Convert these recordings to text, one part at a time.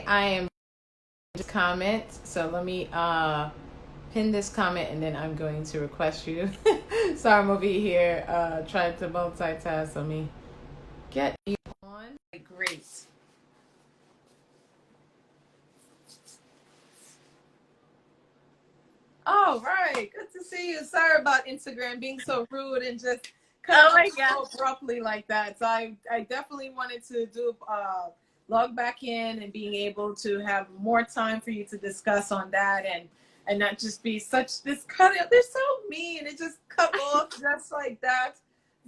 I am to comment. So let me pin this comment and then I'm going to request you. Sorry, I'm over here trying to multitask. Let me get you on. Great. Oh, right. Good to see you. Sorry about Instagram being so rude and just cutting Oh off my gosh. so abruptly like that. So I definitely wanted to do log back in and being able to have more time for you to discuss on that and not just be such this cut. They're so mean. It just cut off just like that.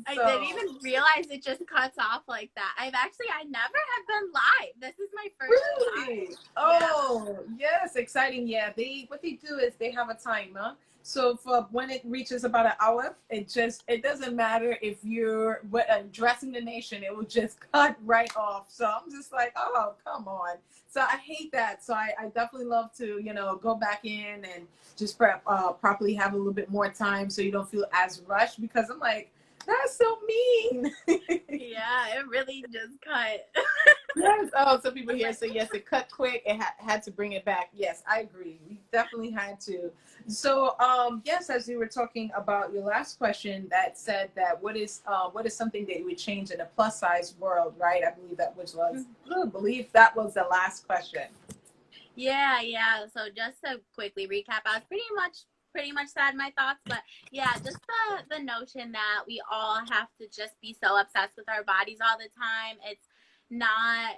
I didn't So even realize it just cuts off like that. I never have been live. This is my first really? live. Yeah. Oh, yes, exciting. Yeah, they what they do is they have a timer. So for when it reaches about an hour, it doesn't matter if you're addressing the nation, it will just cut right off. So I'm just like, oh, come on. So I hate that. So I definitely love to, go back in and just properly have a little bit more time so you don't feel as rushed because I'm like, that's so mean. Yeah, it really just cut. Yes. Oh, some people here say yes, it cut quick. It had to bring it back. Yes, I agree. We definitely had to. So, yes, as you were talking about your last question, that said that what is something that you would change in a plus size world, right? I believe that was the last question. Yeah. So just to quickly recap, I was pretty much said my thoughts, but yeah, just the notion that we all have to just be so obsessed with our bodies all the time. It's not,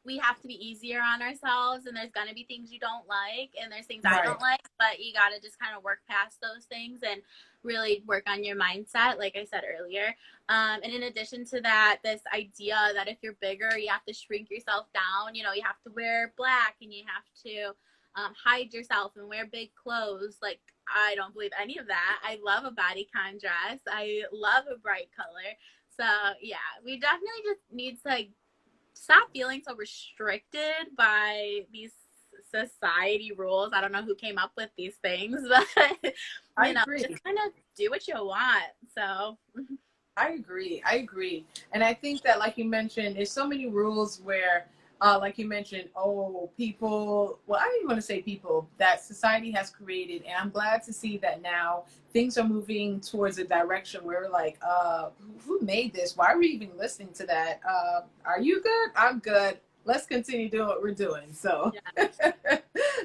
we have to be easier on ourselves, and there's gonna be things you don't like and there's things I Right. don't like, but you got to just kind of work past those things and really work on your mindset, like I said earlier. And in addition to that, this idea that if you're bigger, you have to shrink yourself down. You have to wear black and you have to hide yourself and wear big clothes. Like, I don't believe any of that. I love a bodycon dress. I love a bright color. So yeah, we definitely just need to stop feeling so restricted by these society rules. I don't know who came up with these things, but I agree. just kind of do what you want. So I agree. I agree. And I think that, like you mentioned, there's so many rules where, like you mentioned, oh, people, well, I don't even want to say people, that society has created. And I'm glad to see that now things are moving towards a direction where we're like, who made this? Why are we even listening to that? Are you good? I'm good. Let's continue doing what we're doing. So yeah.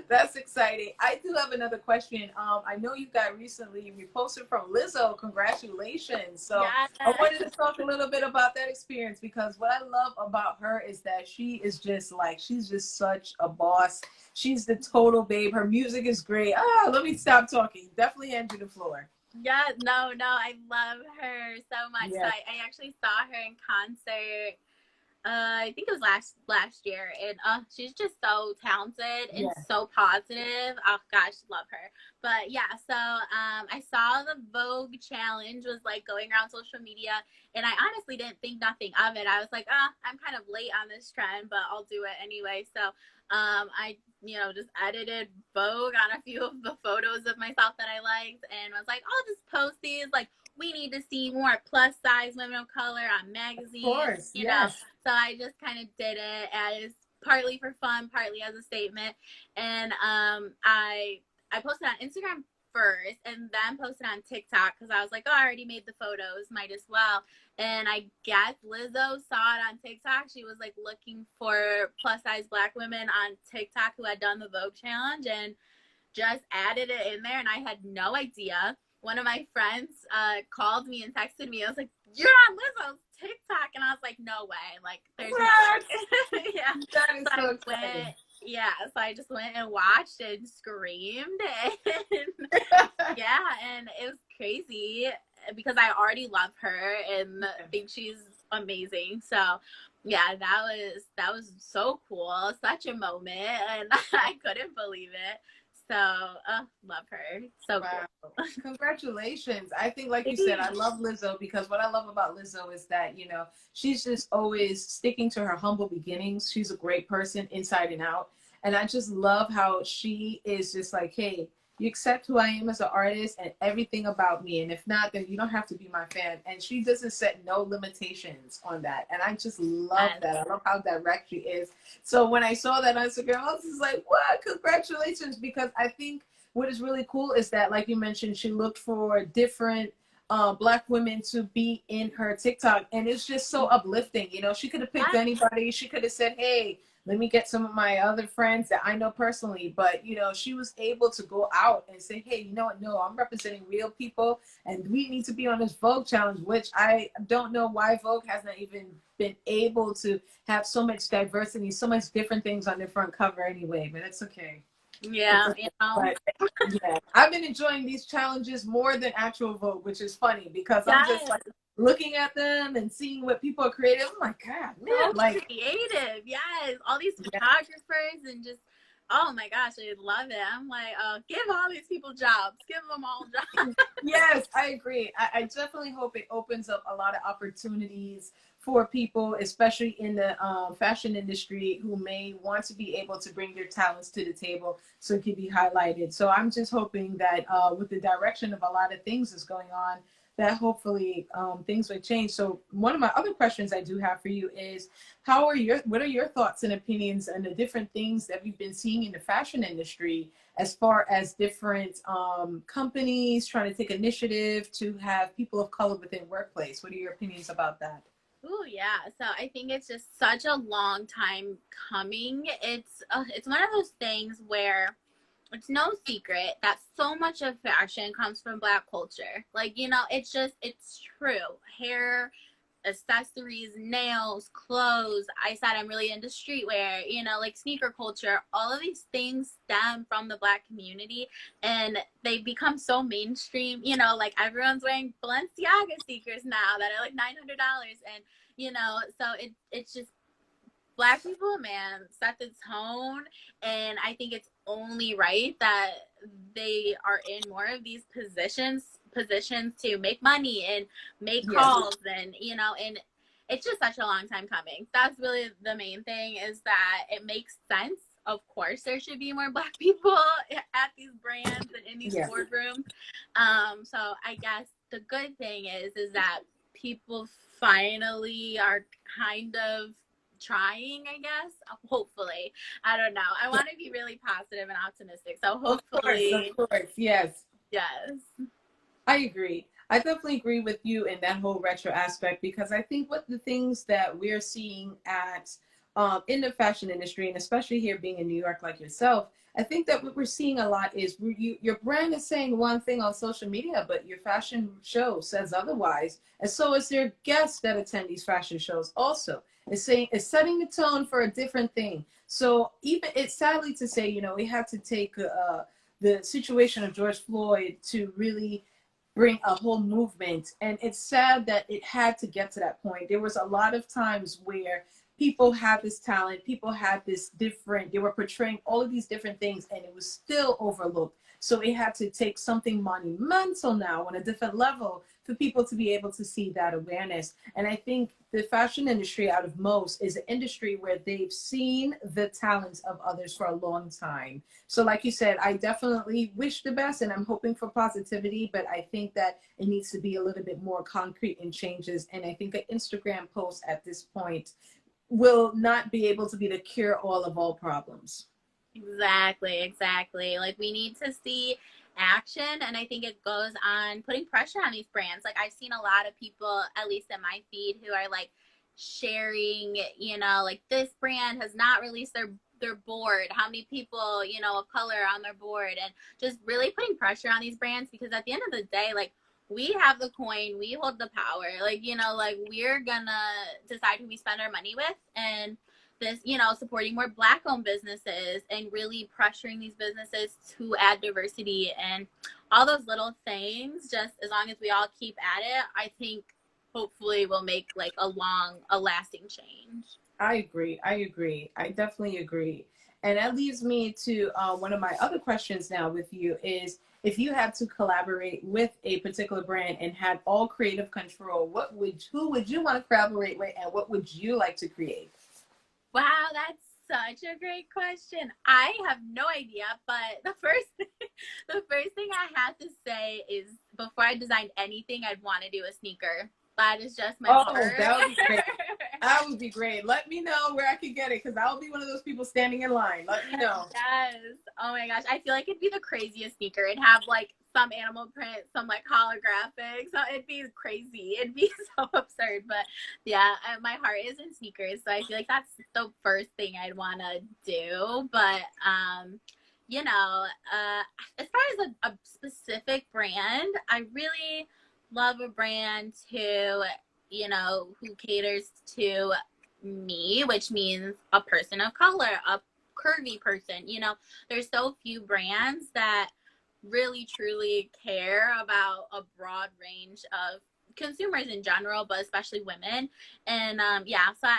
that's exciting. I do have another question. I know you got recently reposted from Lizzo. Congratulations. So I Yeah. wanted to talk a little bit about that experience because what I love about her is that she's just such a boss. She's the total babe. Her music is great. Let me stop talking. Definitely hand you the floor. Yeah, no, I love her so much. So Yeah. I actually saw her in concert. I think it was last year, and she's just so talented and Yeah. so positive. Oh gosh, love her. But yeah, so I saw the Vogue challenge was like going around social media, and I honestly didn't think nothing of it. I was like, I'm kind of late on this trend, but I'll do it anyway. So I just edited Vogue on a few of the photos of myself that I liked, and was like, I'll just post these. Like, we need to see more plus size women of color on Of magazines. course. Yes. So I just kind of did it as partly for fun, partly as a statement. And I posted on Instagram first and then posted on TikTok because I was like, oh, I already made the photos, might as well. And I guess Lizzo saw it on TikTok. She was like looking for plus size black women on TikTok who had done the Vogue challenge and just added it in there. And I had no idea. One of my friends called me and texted me. I was like, you're on Lizzo's TikTok. And I was like, no way. Like, there's no What? way. Yeah. That is So I so exciting. went, yeah. So I just went and watched and screamed. And yeah. And it was crazy because I already love her and think she's amazing. So yeah, that was so cool. Such a moment. And I couldn't believe it. So, love her. So Wow. cool. Congratulations. I think, like you said, I Thanks. love Lizzo because what I love about Lizzo is that, she's just always sticking to her humble beginnings. She's a great person inside and out. And I just love how she is just like, hey, you accept who I am as an artist and everything about me. And if not, then you don't have to be my fan. And she doesn't set no limitations on that. And I just love Yes. that. I love how direct she is. So when I saw that on Instagram, I was just like, what? Congratulations. Because I think what is really cool is that, like you mentioned, she looked for different Black women to be in her TikTok. And it's just so uplifting. You know, she could have picked Yes. anybody. She could have said, hey, let me get some of my other friends that I know personally. But, you know, she was able to go out and say, hey, you know what? No, I'm representing real people and we need to be on this Vogue challenge, which I don't know why Vogue has not even been able to have so much diversity, so much different things on their front cover anyway, but it's okay. It's Yeah, okay. But yeah, I've been enjoying these challenges more than actual Vogue, which is funny because I'm just yes. like looking at them and seeing what people are creating. I'm like, God, man, So like, creative. Yes. All these yeah. photographers and just, oh my gosh, I love it. I'm like, give all these people jobs. Give them all jobs. Yes, I agree. I definitely hope it opens up a lot of opportunities for people, especially in the fashion industry, who may want to be able to bring their talents to the table so it can be highlighted. So I'm just hoping that with the direction of a lot of things that's going on, that hopefully things will change. So one of my other questions I do have for you is, what are your thoughts and opinions on the different things that we've been seeing in the fashion industry as far as different companies trying to take initiative to have people of color within workplace? What are your opinions about that? Oh yeah, so I think it's just such a long time coming. It's one of those things where it's no secret that so much of fashion comes from Black culture. Like, it's true. Hair, accessories, nails, clothes. I said I'm really into streetwear, like sneaker culture. All of these things stem from the Black community and they become so mainstream. Like everyone's wearing Balenciaga sneakers now that are like $900. And, so it's just Black people, man, set the tone. And I think it's only right that they are in more of these positions to make money and make Yes. calls. And and it's just such a long time coming. That's really the main thing, is that it makes sense. Of course there should be more Black people at these brands and in these Yes. boardrooms. So I guess the good thing is that people finally are kind of trying, I guess. Hopefully. I don't know. I want to be really positive and optimistic. So hopefully, Of course, yes. yes. I agree. I definitely agree with you in that whole retro aspect because I think what the things that we're seeing at in the fashion industry, and especially here being in New York like yourself, I think that what we're seeing a lot is your brand is saying one thing on social media, but your fashion show says otherwise, and so is their guests that attend these fashion shows. Also, it's setting the tone for a different thing. So even it's sadly to say, we had to take the situation of George Floyd to really bring a whole movement. And it's sad that it had to get to that point. There was a lot of times where people had this talent, people had this different, they were portraying all of these different things and it was still overlooked. So it had to take something monumental now on a different level for people to be able to see that awareness. And I think the fashion industry, out of most, is an industry where they've seen the talents of others for a long time. So like you said, I definitely wish the best and I'm hoping for positivity, but I think that it needs to be a little bit more concrete in changes. And I think an Instagram post at this point will not be able to be the cure all of all problems. Exactly. Like we need to see action, and I think it goes on putting pressure on these brands. Like I've seen a lot of people, at least in my feed, who are like sharing, like this brand has not released their board, how many people, of color on their board, and just really putting pressure on these brands, because at the end of the day, like we have the coin, we hold the power. Like, like we're gonna decide who we spend our money with. And this, supporting more Black owned businesses and really pressuring these businesses to add diversity and all those little things, just as long as we all keep at it, I think hopefully will make like a lasting change. I agree. I definitely agree. And that leads me to one of my other questions now with you is if you had to collaborate with a particular brand and had all creative control, who would you want to collaborate with and what would you like to create? Wow, that's such a great question. I have no idea, but the first thing I have to say is before I designed anything, I'd want to do a sneaker. That is just my Oh, heart. that would be great. That would be great. Let me know where I can get it because I'll be one of those people standing in line. Let me know. Yes. Oh my gosh. I feel like it'd be the craziest sneaker. It'd have like some animal print, some like holographic. So it'd be crazy. It'd be so absurd. But yeah, my heart is in sneakers. So I feel like that's the first thing I'd want to do. But, you know, as far as a specific brand, I really love a brand who, you know, who caters to me, which means a person of color, a curvy person. You know, there's so few brands that really truly care about a broad range of consumers in general, but especially women. And yeah, so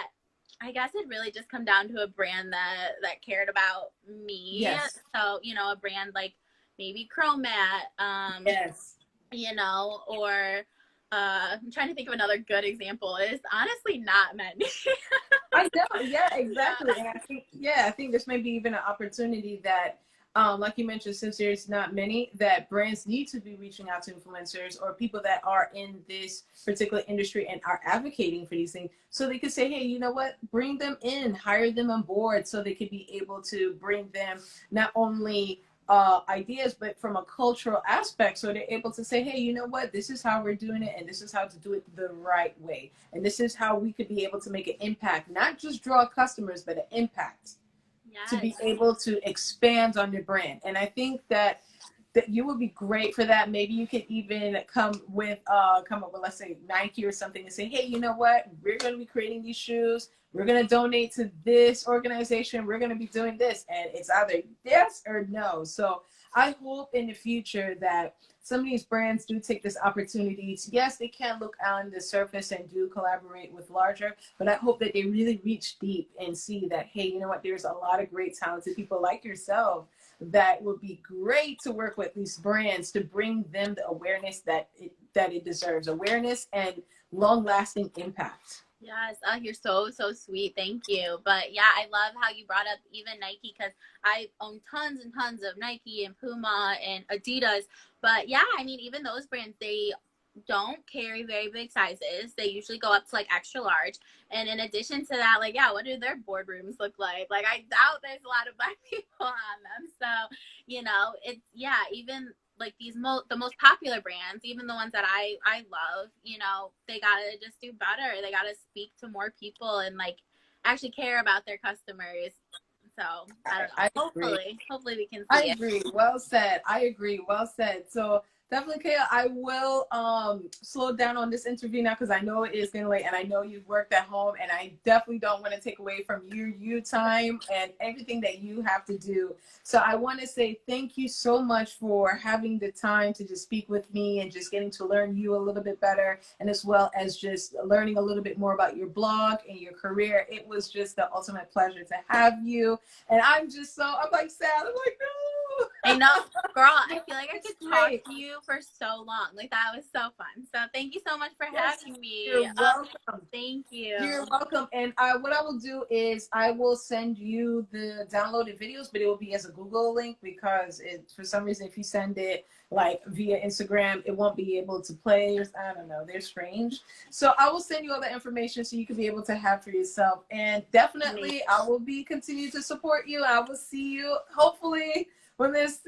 I guess it really just come down to a brand that cared about me. Yes. So, you know, a brand like maybe Chromat, Yes. you know, or I'm trying to think of another good example. It's honestly not many. I know. Yeah, exactly. Yeah. And I think this may be even an opportunity that, like you mentioned, since there's not many, that brands need to be reaching out to influencers or people that are in this particular industry and are advocating for these things. So they could say, hey, you know what? Bring them in, hire them on board so they could be able to bring them not only ideas, but from a cultural aspect. So they're able to say, hey, you know what? This is how we're doing it, and this is how to do it the right way. And this is how we could be able to make an impact, not just draw customers, but an impact to Yes. be able to expand on your brand. And I think that you would be great for that. Maybe you could even come up with let's say Nike or something and say, hey, you know what? We're going to be creating these shoes. We're going to donate to this organization. We're going to be doing this. And it's either yes or no. So I hope in the future that some of these brands do take this opportunity to, yes, they can look on the surface and do collaborate with larger, but I hope that they really reach deep and see that, hey, you know what? There's a lot of great talented people like yourself that would be great to work with these brands to bring them the awareness that it deserves, awareness and long-lasting impact. Yes, oh, you're so sweet. Thank you. But yeah, I love how you brought up even Nike because I own tons and tons of Nike and Puma and Adidas. But yeah, I mean, even those brands, they don't carry very big sizes. They usually go up to like extra large. And in addition to that, like, yeah, what do their boardrooms look like? Like, I doubt there's a lot of black people on them. So, you know, it's, yeah, even like the most popular brands, even the ones that I love, you know, they gotta just do better. They gotta speak to more people and like actually care about their customers. So I don't know. I agree. Hopefully we can I see it. agree. Well said. I agree. Well said. So definitely, Kayla, I will slow down on this interview now because I know it is getting late and I know you've worked at home and I definitely don't want to take away from you time and everything that you have to do. So I want to say thank you so much for having the time to just speak with me and just getting to learn you a little bit better and as well as just learning a little bit more about your blog and your career. It was just the ultimate pleasure to have you. And I'm like sad. I'm like, no. I know, girl, I feel like I could talk Great. to you for so long. Like that was so fun. So thank you so much for Yes, having me. you're welcome. Thank you. You're welcome. And what I will do is I will send you the downloaded videos, but it will be as a Google link because for some reason, if you send it like via Instagram, it won't be able to play. I don't know. They're strange. So I will send you all the information so you can be able to have for yourself. And definitely I will be continue to support you. I will see you hopefully when this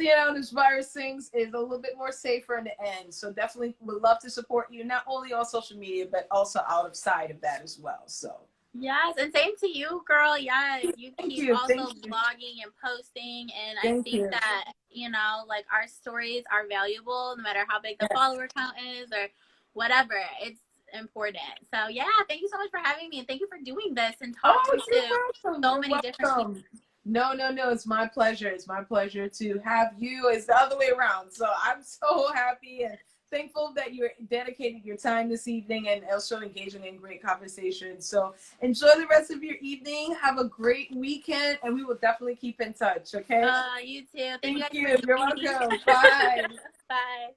virus things is a little bit more safer in the end. So definitely would love to support you, not only on social media, but also outside of that as well. So yes, and same to you, girl. Yes, you thank keep you. also Thank you. blogging and posting, and I Thank think you. that, you know, like our stories are valuable no matter how big the Yes. follower count is or whatever. It's important. So yeah, thank you so much for having me, and thank you for doing this and talking You're to welcome. so You're many different people. welcome. No, no, no. It's my pleasure. It's my pleasure to have you. It's the other way around. So I'm so happy and thankful that you're dedicating your time this evening and also engaging in great conversation. So enjoy the rest of your evening. Have a great weekend, and we will definitely keep in touch. Okay. You too. Thank you Thank guys you. for You're joining me. welcome. Bye. Bye.